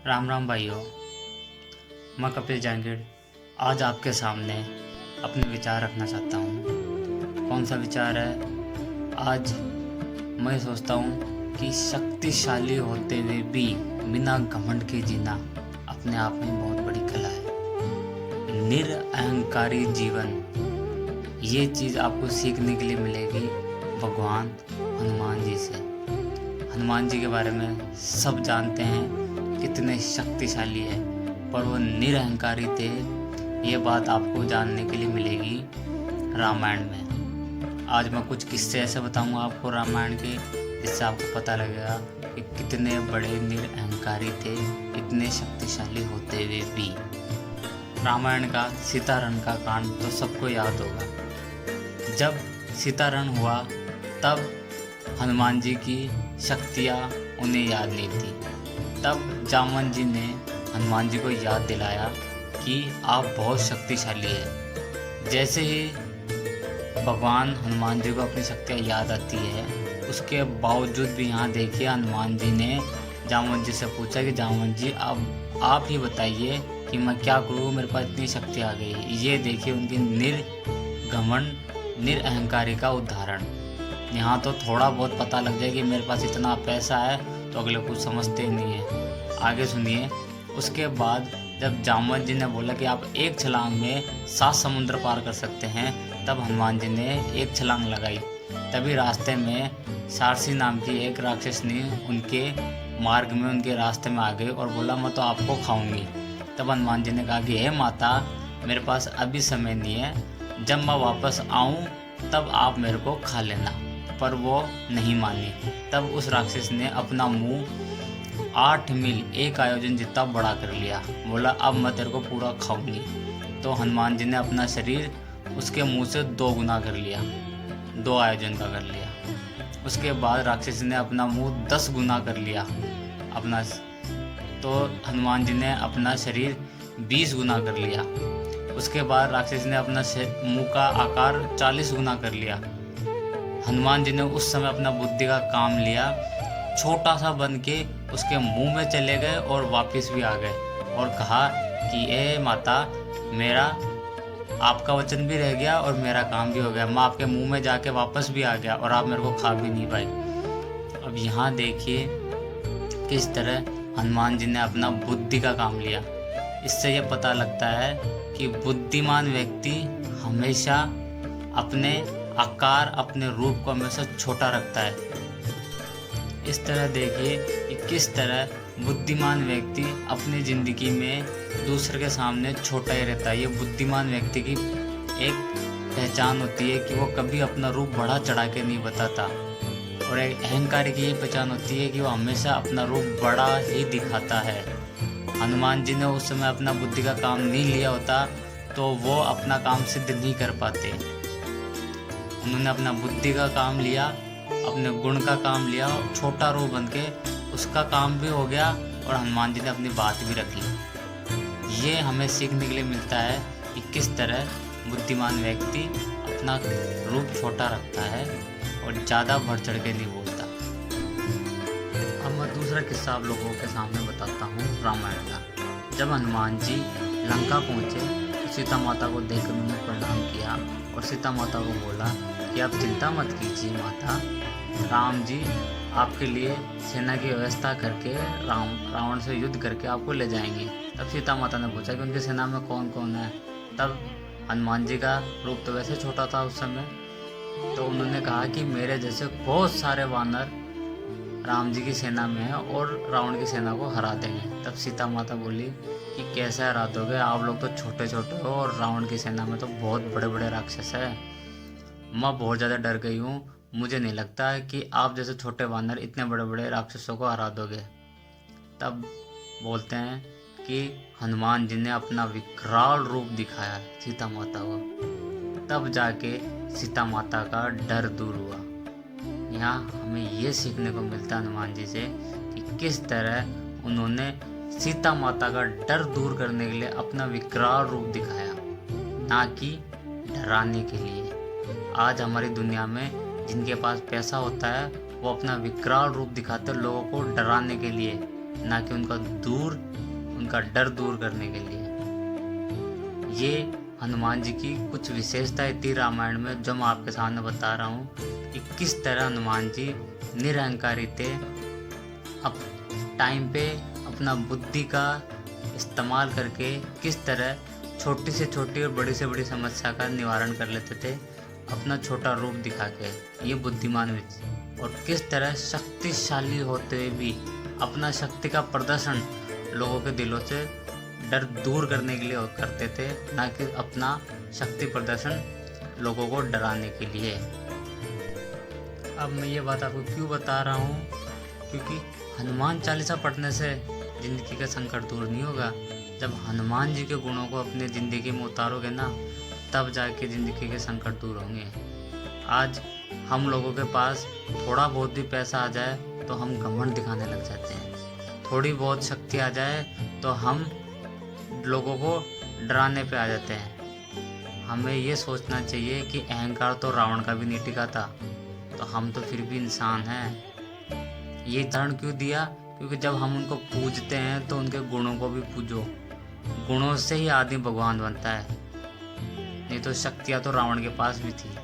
राम राम भाइयों। मैं कपिल जांगिड़ आज आपके सामने अपने विचार रखना चाहता हूँ। कौन सा विचार है? आज मैं सोचता हूँ कि शक्तिशाली होते हुए भी बिना घमंड के जीना अपने आप में बहुत बड़ी कला है। निरअहंकारी जीवन, ये चीज़ आपको सीखने के लिए मिलेगी भगवान हनुमान जी से। हनुमान जी के बारे में सब जानते हैं कितने शक्तिशाली है, पर वो निरअहंकारी थे। ये बात आपको जानने के लिए मिलेगी रामायण में। आज मैं कुछ किस्से ऐसे बताऊंगा आपको रामायण के, जिससे आपको पता लगेगा कि कितने बड़े निरअहंकारी थे, इतने शक्तिशाली होते हुए भी। रामायण का सीताहरण का कांड तो सबको याद होगा। जब सीताहरण हुआ तब हनुमान जी की शक्तियाँ उन्हें याद नहीं थी। तब जामवन जी ने हनुमान जी को याद दिलाया कि आप बहुत शक्तिशाली हैं। जैसे ही भगवान हनुमान जी को अपनी शक्तियाँ याद आती है, उसके बावजूद भी यहाँ देखिए हनुमान जी ने जामवन जी से पूछा कि जामवन जी अब आप ही बताइए कि मैं क्या करूँ, मेरे पास इतनी शक्ति आ गई। ये देखिए उनकी निर्घमंड निरअहंकारी का उदाहरण। यहाँ तो थोड़ा बहुत पता लग जाए कि मेरे पास इतना पैसा है तो अगले कुछ समझते नहीं है। आगे सुनिए। उसके बाद जब जामवंत जी ने बोला कि आप एक छलांग में 7 समुद्र पार कर सकते हैं, तब हनुमान जी ने एक छलांग लगाई। तभी रास्ते में सारसी नाम की एक राक्षसनी उनके मार्ग में, उनके रास्ते में आ गई और बोला मैं तो आपको खाऊंगी। तब हनुमान जी ने कहा कि हे माता, मेरे पास अभी समय नहीं है, जब मैं वापस आऊँ तब आप मेरे को खा लेना। पर वो नहीं मानी। तब उस राक्षस ने अपना मुंह 8 मील एक आयोजन जितना बड़ा कर लिया। बोला अब मैं तेरे को पूरा खाऊंगी। तो हनुमान जी ने अपना शरीर उसके मुंह से 2 गुना कर लिया, 2 आयोजन का कर लिया। उसके बाद राक्षस ने अपना मुंह 10 गुना कर लिया अपना। तो हनुमान जी ने अपना शरीर 20 गुना कर लिया। उसके बाद राक्षस ने अपना मुंह का आकार 40 गुना कर लिया। हनुमान जी ने उस समय अपना बुद्धि का काम लिया, छोटा सा बन के उसके मुंह में चले गए और वापस भी आ गए और कहा कि ए माता, मेरा आपका वचन भी रह गया और मेरा काम भी हो गया। मैं आपके मुंह में जाके वापस भी आ गया और आप मेरे को खा भी नहीं पाए। अब यहाँ देखिए किस तरह हनुमान जी ने अपना बुद्धि का काम लिया। इससे ये पता लगता है कि बुद्धिमान व्यक्ति हमेशा अपने आकार, अपने रूप को हमेशा छोटा रखता है। इस तरह देखिए कि किस तरह बुद्धिमान व्यक्ति अपनी ज़िंदगी में दूसरे के सामने छोटा ही रहता है। ये बुद्धिमान व्यक्ति की एक पहचान होती है कि वो कभी अपना रूप बढ़ा चढ़ा के नहीं बताता। और एक अहंकारी की ये पहचान होती है कि वो हमेशा अपना रूप बड़ा ही दिखाता है। हनुमान जी ने उस समय अपना बुद्धि का काम नहीं लिया होता तो वो अपना काम सिद्ध नहीं कर पाते। उन्होंने अपना बुद्धि का काम लिया, अपने गुण का काम लिया, छोटा रूप बन के उसका काम भी हो गया और हनुमान जी ने अपनी बात भी रखी। ये हमें सीखने के लिए मिलता है कि किस तरह बुद्धिमान व्यक्ति अपना रूप छोटा रखता है और ज़्यादा बढ़ चढ़ के नहीं बोलता। अब मैं दूसरा किस्सा आप लोगों के सामने बताता हूँ रामायण का। जब हनुमान जी लंका पहुँचे, सीता माता को देखकर उन्होंने प्रणाम किया और सीता माता को बोला कि आप चिंता मत कीजिए माता, राम जी आपके लिए सेना की व्यवस्था करके रावण से युद्ध करके आपको ले जाएंगे। तब सीता माता ने पूछा कि उनकी सेना में कौन कौन है। तब हनुमान जी का रूप तो वैसे छोटा था उस समय, तो उन्होंने कहा कि मेरे जैसे बहुत सारे वानर राम जी की सेना में है और रावण की सेना को हरा देंगे। तब सीता माता बोली कि कैसे हरा दोगे, आप लोग तो छोटे छोटे हो और रावण की सेना में तो बहुत बड़े बड़े राक्षस है। मैं बहुत ज़्यादा डर गई हूँ, मुझे नहीं लगता है कि आप जैसे छोटे वानर इतने बड़े बड़े राक्षसों को हरा दोगे। तब बोलते हैं कि हनुमान जी ने अपना विकराल रूप दिखाया सीता माता को। तब जाके सीता माता का डर दूर हुआ। यहाँ हमें ये सीखने को मिलता है हनुमान जी से कि किस तरह उन्होंने सीता माता का डर दूर करने के लिए अपना विकराल रूप दिखाया, ना कि डराने के लिए। आज हमारी दुनिया में जिनके पास पैसा होता है वो अपना विकराल रूप दिखाते हैं लोगों को डराने के लिए, ना कि उनका डर दूर करने के लिए। ये हनुमान जी की कुछ विशेषताएं थी रामायण में, जो मैं आपके सामने बता रहा हूँ कि किस तरह हनुमान जी निरहंकारी थे, अब टाइम पे अपना बुद्धि का इस्तेमाल करके किस तरह छोटी से छोटी और बड़ी से बड़ी समस्या का निवारण कर लेते थे अपना छोटा रूप दिखा के, ये बुद्धिमान व्यक्ति, और किस तरह शक्तिशाली होते हुए भी अपना शक्ति का प्रदर्शन लोगों के दिलों से डर दूर करने के लिए करते थे, ना कि अपना शक्ति प्रदर्शन लोगों को डराने के लिए। अब मैं ये बात आपको क्यों बता रहा हूँ, क्योंकि हनुमान चालीसा पढ़ने से ज़िंदगी का संकट दूर नहीं होगा। जब हनुमान जी के गुणों को अपने ज़िंदगी में उतारोगे ना, तब जाके ज़िंदगी के संकट दूर होंगे। आज हम लोगों के पास थोड़ा बहुत भी पैसा आ जाए तो हम घमंड दिखाने लग जाते हैं, थोड़ी बहुत शक्ति आ जाए तो हम लोगों को डराने पे आ जाते हैं। हमें ये सोचना चाहिए कि अहंकार तो रावण का भी नहीं टिका था, तो हम तो फिर भी इंसान हैं। ये उदाहरण क्यों दिया, क्योंकि जब हम उनको पूजते हैं तो उनके गुणों को भी पूजो। गुणों से ही आदमी भगवान बनता है, नहीं तो शक्तियाँ तो रावण के पास भी थी।